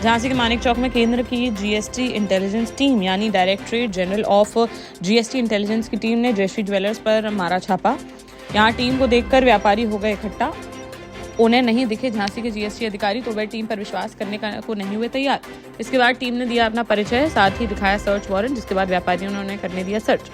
झांसी के मानिक चौक में केंद्र की जीएसटी इंटेलिजेंस टीम यानी directorate general of GST intelligence की टीम ने जयश्री ज्वेलर्स पर मारा छापा। यहां टीम को देखकर व्यापारी हो गए इकट्ठा। उन्हें नहीं दिखे झांसी के जीएसटी अधिकारी तो वे टीम पर विश्वास करने को नहीं हुए तैयार। इसके बाद टीम ने दिया अपना परिचय, साथ ही दिखाया सर्च वारंट, जिसके बाद व्यापारियों ने उन्हें करने दिया सर्च।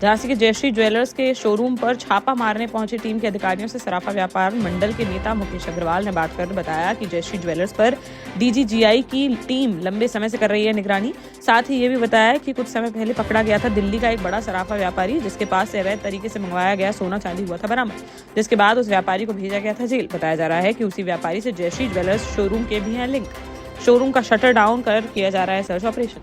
झांसी के जयश्री ज्वेलर्स के शोरूम पर छापा मारने पहुंचे टीम के अधिकारियों से सराफा व्यापार मंडल के नेता मुकेश अग्रवाल ने बात कर बताया कि जयश्री ज्वेलर्स पर डीजीजीआई की टीम लंबे समय से कर रही है निगरानी। साथ ही ये भी बताया कि कुछ समय पहले पकड़ा गया था दिल्ली का एक बड़ा सराफा व्यापारी, जिसके पास से अवैध तरीके से मंगवाया गया सोना चांदी हुआ था बरामद, जिसके बाद उस व्यापारी को भेजा गया था जेल। बताया जा रहा है कि उसी व्यापारी से जयश्री ज्वेलर्स शोरूम के भी हैं लिंक। शोरूम का शटर डाउन कर किया जा रहा है सर्च ऑपरेशन।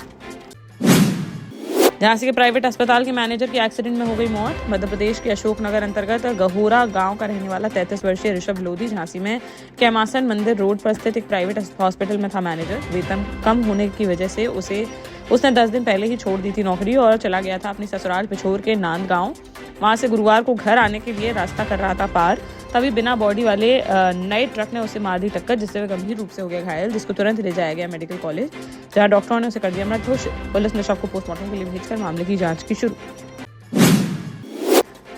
झांसी के प्राइवेट अस्पताल के मैनेजर की एक्सीडेंट में हो गई मौत। मध्य प्रदेश के अशोकनगर अंतर्गत गहोरा गांव का रहने वाला 33 वर्षीय ऋषभ लोधी झांसी में कैमासन मंदिर रोड पर स्थित एक प्राइवेट हॉस्पिटल में था मैनेजर। वेतन कम होने की वजह से उसने 10 दिन पहले ही छोड़ दी थी नौकरी और चला गया था अपनी ससुराल पिछोर के नांदगांव। वहां से गुरुवार को घर आने के लिए रास्ता कर रहा था पार, तभी बिना बॉडी वाले नए ट्रक ने उसे मार दी टक्कर, जिससे वह गंभीर रूप से हो गया घायल, जिसको तुरंत ले जाया गया मेडिकल कॉलेज, जहां डॉक्टरों ने उसे कर दिया मृत घोषित। पुलिस ने शव को पोस्टमार्टम के लिए भेजकर मामले की जांच की शुरू।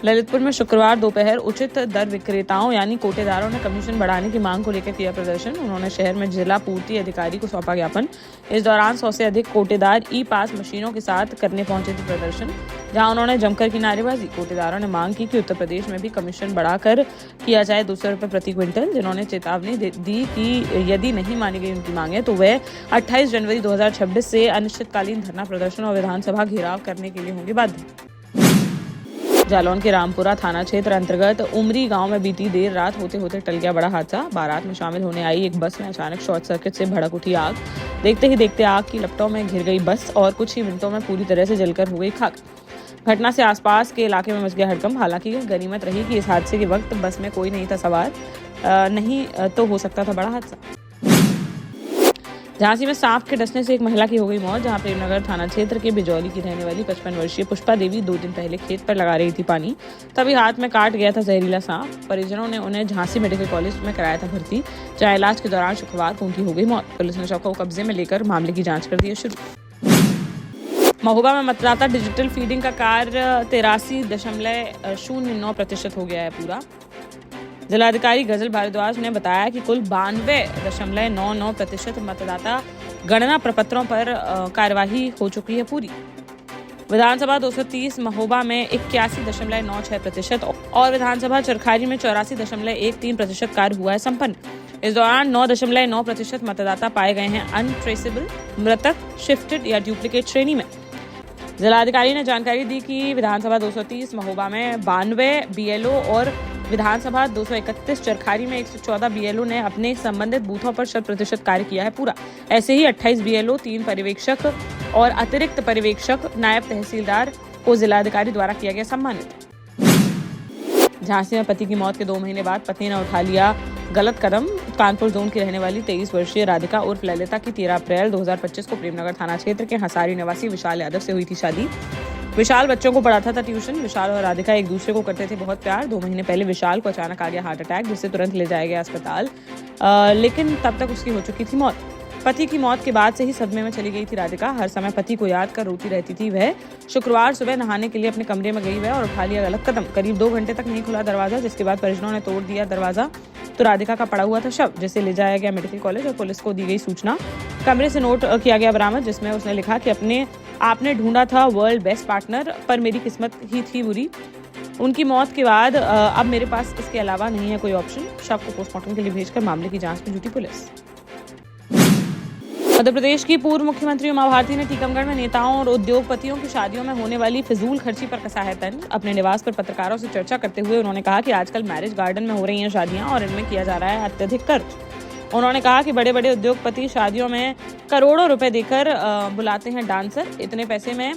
ललितपुर में शुक्रवार दोपहर उचित दर विक्रेताओं यानी कोटेदारों ने कमीशन बढ़ाने की मांग को लेकर किया प्रदर्शन। उन्होंने शहर में जिला पूर्ति अधिकारी को सौंपा ज्ञापन। इस दौरान 100 से अधिक कोटेदार ई पास मशीनों के साथ करने पहुंचे थे प्रदर्शन, जहां उन्होंने जमकर की नारेबाजी। कोटेदारों ने मांग की कि उत्तर प्रदेश में भी कमीशन बढ़ाकर किया जाए 200 रुपए प्रति क्विंटल, जिन्होंने चेतावनी दी कि यदि नहीं मानी गई उनकी मांगे तो वे 28 जनवरी 2026 से अनिश्चितकालीन धरना प्रदर्शन और विधानसभा घेराव करने के लिए होंगे बाध्य। जालौन के रामपुरा थाना क्षेत्र अंतर्गत उमरी गांव में बीती देर रात होते होते टल गया बड़ा हादसा। बारात में शामिल होने आई एक बस में अचानक शॉर्ट सर्किट से भड़क उठी आग। देखते ही देखते आग की लपटों में घिर गई बस और कुछ ही मिनटों में पूरी तरह से जलकर हो गई खाक। घटना से आसपास के इलाके में मच गया हड़कंप। हालांकि गनीमत रही कि इस हादसे के वक्त बस में कोई नहीं था सवार, नहीं तो हो सकता था बड़ा हादसा। झांसी में सांप के डसने से एक महिला की हो गई मौत। जहां प्रेमनगर थाना क्षेत्र के बिजौली की रहने वाली 55 वर्षीय पुष्पा देवी 2 दिन पहले खेत पर लगा रही थी पानी, तभी हाथ में काट गया था जहरीला सांप। परिजनों ने उन्हें झांसी मेडिकल कॉलेज में कराया था भर्ती, जहां इलाज के दौरान शुक्रवार को उनकी हो गई मौत। पुलिस ने शव को कब्जे में लेकर मामले की जाँच कर दी है शुरू। महोबा में मतदाता डिजिटल फीडिंग का कार्य 83.09% हो गया है पूरा। जिलाधिकारी गजल भारद्वाज ने बताया कि कुल 92.99% मतदाता गणना प्रपत्रों पर कार्यवाही हो चुकी है पूरी। विधानसभा 230 महोबा में 81.96% और विधानसभा चरखारी में 84.13% कार्य हुआ है संपन्न। इस दौरान 9.9% मतदाता पाए गए हैं अनट्रेसेबल, मृतक, शिफ्टेड या डुप्लीकेट श्रेणी में। जिलाधिकारी ने जानकारी दी कि विधानसभा 230 महोबा में 92 बीएलओ और विधानसभा 231 चरखारी में 114 बीएलओ ने अपने संबंधित बूथों पर 100% कार्य किया है पूरा। ऐसे ही 28 बीएलओ, 3 पर्यवेक्षक और अतिरिक्त पर्यवेक्षक, नायब तहसीलदार को जिलाधिकारी द्वारा किया गया सम्मानित। झांसी में पति की मौत के 2 महीने बाद पत्नी ने उठा लिया गलत कदम। कानपुर जोन की रहने वाली 23 वर्षीय राधिका उर्फ ललिता की 13 अप्रैल 2025 को प्रेमनगर थाना क्षेत्र के हंसारी निवासी विशाल यादव से हुई थी शादी। विशाल बच्चों को पढ़ाता था ट्यूशन। विशाल और राधिका एक दूसरे को करते थे बहुत प्यार। 2 महीने पहले विशाल को अचानक आ गया हार्ट अटैक, जिससे तुरंत ले जाया गया अस्पताल, लेकिन तब तक उसकी हो चुकी थी मौत। पति की मौत के बाद से ही सदमे में चली गई थी राधिका। हर समय पति को याद कर रोती रहती थी वह। शुक्रवार सुबह नहाने के लिए अपने कमरे में गई वह और उठा लिया गलत कदम। करीब 2 घंटे तक नहीं खुला दरवाजा, जिसके बाद परिजनों ने तोड़ दिया दरवाजा तो राधिका का पड़ा हुआ था शव, जिसे ले जाया गया मेडिकल कॉलेज और पुलिस को दी गई सूचना। कमरे से नोट किया गया बरामद, जिसमें उसने लिखा कि आपने ढूंढा था वर्ल्ड बेस्ट पार्टनर, पर मेरी किस्मत ही थी बुरी। उनकी मौत के बाद अब मेरे पास इसके अलावा नहीं है कोई ऑप्शन। शव को पोस्टमार्टम के लिए भेजकर मामले की जांच में जुटी पुलिस। मध्य प्रदेश की पूर्व मुख्यमंत्री उमा भारती ने टीकमगढ़ में नेताओं और उद्योगपतियों की शादियों में होने वाली फिजूल खर्ची पर कसा है तंज। अपने निवास पर पत्रकारों से चर्चा करते हुए उन्होंने कहा कि आजकल मैरिज गार्डन में हो रही हैं शादियां और इनमें किया जा रहा है अत्यधिक खर्च। उन्होंने कहा कि बड़े बड़े उद्योगपति शादियों में करोड़ों रुपए देकर बुलाते हैं डांसर। इतने पैसे में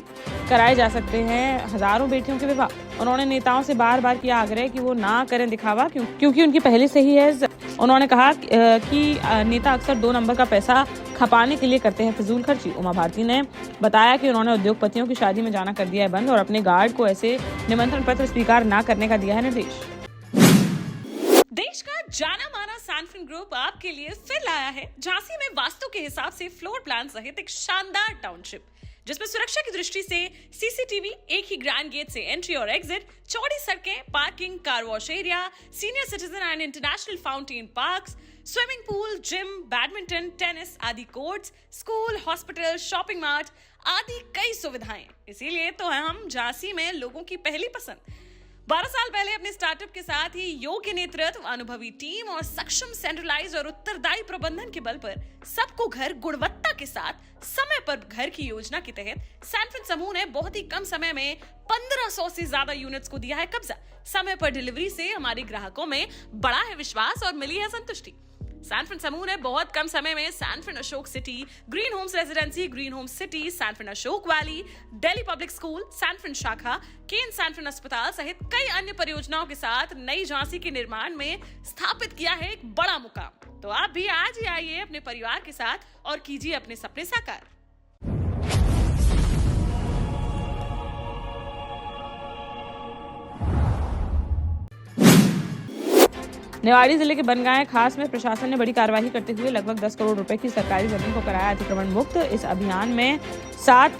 कराए जा सकते हैं हजारों बेटियों के विवाह। उन्होंने नेताओं से बार बार किया आग्रह कि वो ना करें दिखावा, क्योंकि उनकी पहले से ही है। उन्होंने कहा कि नेता अक्सर 2 नंबर का पैसा खपाने के लिए करते हैं फिजूल खर्ची। उमा भारती ने बताया कि उन्होंने उद्योगपतियों की शादी में जाना कर दिया है बंद और अपने गार्ड को ऐसे निमंत्रण पत्र स्वीकार न करने का दिया है निर्देश। देश का जाना माना सैनफिन ग्रुप आपके लिए फिर लाया है झांसी में वास्तु के हिसाब से फ्लोर प्लान सहित एक शानदार टाउनशिप, जिसमें सुरक्षा की दृष्टि से सीसीटीवी, एक ही ग्रैंड गेट से एंट्री और एग्जिट, चौड़ी सड़कें, parking, car wash area, senior citizen and international fountain parks, swimming pool, gym, badminton, tennis आदि courts, school, hospital, shopping mart आदि कई सुविधाएं। इसीलिए तो हम झांसी में लोगों की पहली पसंद। 12 साल पहले अपने स्टार्टअप के साथ ही योग्य नेतृत्व, अनुभवी टीम और सक्षम सेंट्रलाइज और उत्तरदायी प्रबंधन के बल पर सबको घर गुणवत्ता के साथ समय पर घर की योजना के तहत सैनफिन समूह ने बहुत ही कम समय में 1500 से ज्यादा यूनिट्स को दिया है कब्जा। समय पर डिलीवरी से हमारे ग्राहकों में बढ़ा है विश्वास और मिली है संतुष्टि। सैनफिन समूह ने बहुत कम समय में Sanfin Ashok city, green homes residency, green homes city, Sanfin Ashok valley, Delhi public school, Sanfin शाखा, केन सैनफिन अस्पताल सहित कई अन्य परियोजनाओं के साथ नई झांसी के निर्माण में स्थापित किया है एक बड़ा मुकाम। तो आप भी आज ही आइए अपने परिवार के साथ और कीजिए अपने सपने साकार। निवाड़ी जिले के बनगांव खास में प्रशासन ने बड़ी कार्रवाई करते हुए लगभग 10 करोड़ रुपए की सरकारी जमीन को कराया अतिक्रमण मुक्त। इस अभियान में 7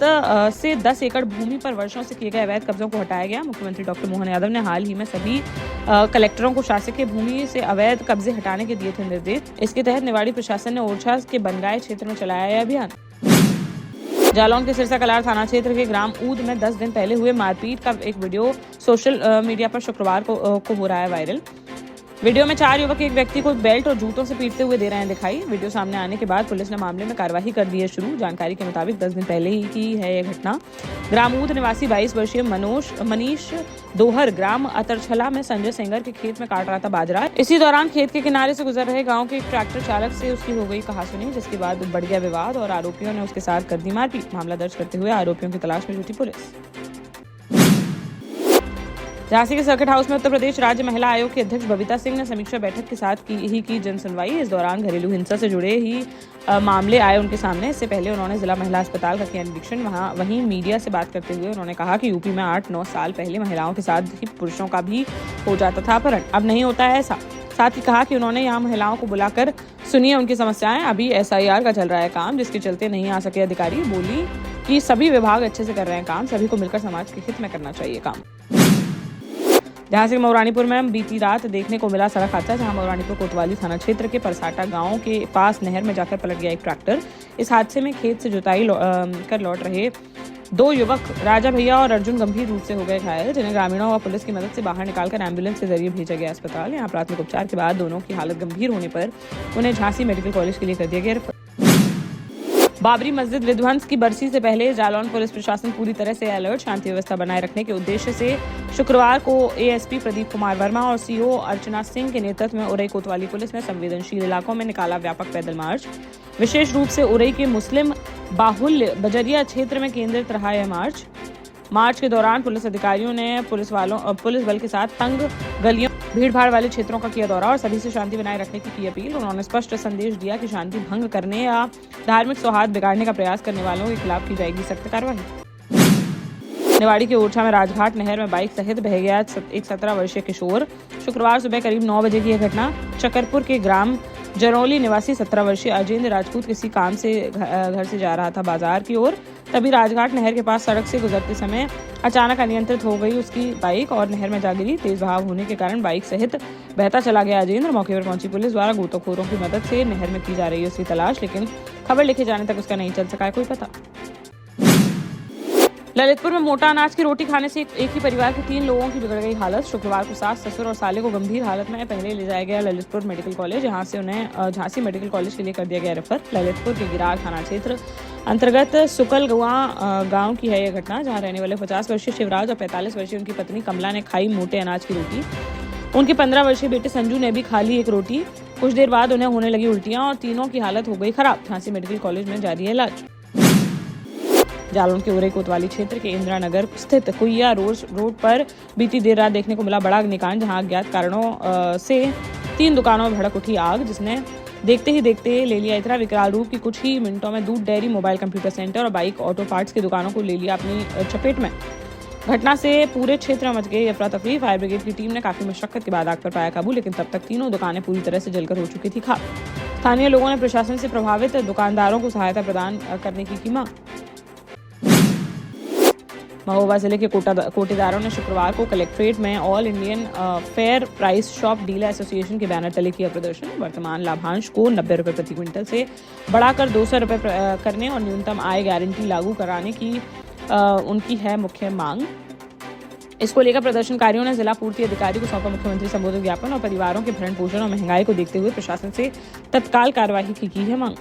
से 10 एकड़ भूमि पर वर्षों से किए गए अवैध कब्जों को हटाया गया। मुख्यमंत्री डॉक्टर मोहन यादव ने हाल ही में सभी कलेक्टरों को शासकीय भूमि से अवैध कब्जे हटाने के दिए थे निर्देश। इसके तहत निवाड़ी प्रशासन ने ओरछा के बनगांव क्षेत्र में चलाया यह अभियान। जालौन के सिरसा कलार थाना क्षेत्र के ग्राम ऊद में 10 दिन पहले हुए मारपीट का एक वीडियो सोशल मीडिया पर शुक्रवार को हो रहा है वायरल। वीडियो में 4 युवक एक व्यक्ति को बेल्ट और जूतों से पीटते हुए दे रहे हैं दिखाई। वीडियो सामने आने के बाद पुलिस ने मामले में कार्यवाही कर दी है शुरू। जानकारी के मुताबिक 10 दिन पहले ही की है यह घटना। ग्रामूद निवासी 22 वर्षीय मनीष दोहर ग्राम अतरछला में संजय सेंगर के खेत में काट रहा था बाजरा। इसी दौरान खेत के किनारे से गुजर रहे गाँव के एक ट्रैक्टर चालक से उसकी हो गई कहासुनी, जिसके बाद बढ़ गया विवाद और आरोपियों ने उसके साथ कर दी मारपीट। मामला दर्ज करते हुए आरोपियों की तलाश में जुटी पुलिस। झांसी के सर्किट हाउस में उत्तर प्रदेश राज्य महिला आयोग की अध्यक्ष बबीता सिंह ने समीक्षा बैठक के साथ की जन सुनवाई। इस दौरान घरेलू हिंसा से जुड़े ही मामले आए उनके सामने। इससे पहले उन्होंने जिला महिला अस्पताल का किया निरीक्षण। वहीं मीडिया से बात करते हुए उन्होंने कहा कि यूपी में 8-9 साल पहले महिलाओं के साथ ही पुरुषों का भी हो जाता था अपहरण, अब नहीं होता है ऐसा। साथ ही कहा कि उन्होंने यहाँ महिलाओं को बुलाकर सुनिए उनकी समस्याएं। अभी SIR का चल रहा है काम, जिसके चलते नहीं आ सके अधिकारी। बोली कि सभी विभाग अच्छे से कर रहे हैं काम, सभी को मिलकर समाज के हित में करना चाहिए काम। झांसी के मौरानीपुर में बीती रात देखने को मिला सड़क हादसा, जहां मौरानीपुर कोतवाली थाना क्षेत्र के परसाटा गांव के पास नहर में जाकर पलट गया एक ट्रैक्टर। इस हादसे में खेत से जुताई कर लौट रहे 2 युवक राजा भैया और अर्जुन गंभीर रूप से हो गए घायल, जिन्हें ग्रामीणों व पुलिस की मदद से बाहर निकालकर एम्बुलेंस के जरिए भेजा गया अस्पताल। यहाँ प्राथमिक उपचार के बाद दोनों की हालत गंभीर होने पर उन्हें झांसी मेडिकल कॉलेज के लिए कर दिया गया रेफर। बाबरी मस्जिद विध्वंस की बरसी से पहले जालौन पुलिस प्रशासन पूरी तरह से अलर्ट। शांति व्यवस्था बनाए रखने के उद्देश्य से शुक्रवार को ASP प्रदीप कुमार वर्मा और CO अर्चना सिंह के नेतृत्व में उरई कोतवाली पुलिस ने संवेदनशील इलाकों में निकाला व्यापक पैदल मार्च। विशेष रूप से उरई के मुस्लिम बाहुल्य बजरिया क्षेत्र में केंद्रित रहा यह मार्च के दौरान पुलिस अधिकारियों ने पुलिस बल के साथ तंग गलियों, भीड़भाड़ वाले क्षेत्रों का किया दौरा और सभी से शांति बनाए रखने की अपील। उन्होंने स्पष्ट संदेश दिया कि शांति भंग करने या धार्मिक सौहार्द बिगाड़ने का प्रयास करने वालों के खिलाफ की जाएगी सख्त कार्रवाई। निवाड़ी के ओरछा में राजघाट नहर में बाइक सहित बह गया एक 17 वर्षीय किशोर। शुक्रवार सुबह करीब 9 बजे की यह घटना। चकरपुर के ग्राम जरौली निवासी 17 वर्षीय अजेंद्र राजपूत किसी काम से घर से जा रहा था बाजार की ओर। तभी राजघाट नहर के पास सड़क से गुजरते समय अचानक अनियंत्रित हो गई उसकी बाइक और नहर में जा गिरी। तेज बहाव होने के कारण बाइक सहित बहता चला गया अजेंद्र। मौके पर पहुंची पुलिस द्वारा गोताखोरों की मदद से नहर में की जा रही है उसकी तलाश, लेकिन खबर लिखे जाने तक उसका नहीं चल सका है कोई पता। ललितपुर में मोटा अनाज की रोटी खाने से एक ही परिवार के 3 लोगों की बिगड़ गई हालत। शुक्रवार को सास, ससुर और साले को गंभीर हालत में पहले ले जाया गया ललितपुर मेडिकल कॉलेज। यहाँ से उन्हें झांसी मेडिकल कॉलेज के लिए कर दिया गया रेफर। ललितपुर के गिरार थाना क्षेत्र अंतर्गत सुकल गांव की है यह घटना, जहाँ रहने वाले 50 वर्षीय शिवराज और 45 वर्षीय उनकी पत्नी कमला ने खाई मोटे अनाज की रोटी। उनके 15 वर्षीय बेटे संजू ने भी खा ली एक रोटी। कुछ देर बाद उन्हें होने लगी उल्टियां और तीनों की हालत हो गई खराब। झांसी मेडिकल कॉलेज में जारी है इलाज। जालौन के उरई कोतवाली क्षेत्र के इंदिरा नगर स्थित कुइया रोड पर बीती देर रात देखने को मिला बड़ा अग्निकांड, जहां अज्ञात कारणों से 3 दुकानों में भड़क उठी आग, जिसने देखते ही देखते ले लिया इतना विकराल रूप कि कुछ ही मिनटों में दूध डेयरी, मोबाइल कंप्यूटर सेंटर और बाइक ऑटो पार्ट्स की दुकानों को ले लिया अपनी चपेट में। घटना से पूरे क्षेत्र में मच गई अफरा तफरी। फायर ब्रिगेड की टीम ने काफी मशक्कत के बाद आग पर पाया काबू, लेकिन तब तक तीनों दुकानें पूरी तरह से जलकर हो चुकी थी खाक। स्थानीय लोगों ने प्रशासन से प्रभावित दुकानदारों को सहायता प्रदान करने की मांग। महोबा जिले के कोटेदारों ने शुक्रवार को कलेक्ट्रेट में all Indian fair price shop dealer association के बैनर तले किया प्रदर्शन। वर्तमान लाभांश को 90 रुपये प्रति क्विंटल से बढ़ाकर 200 रुपये करने और न्यूनतम आय गारंटी लागू कराने की उनकी है मुख्य मांग। इसको लेकर प्रदर्शनकारियों ने जिला पूर्ति अधिकारी को सौंपा मुख्यमंत्री संबोधित ज्ञापन और परिवारों के भरण पोषण और महंगाई को देखते हुए प्रशासन से तत्काल कार्यवाही की है मांग।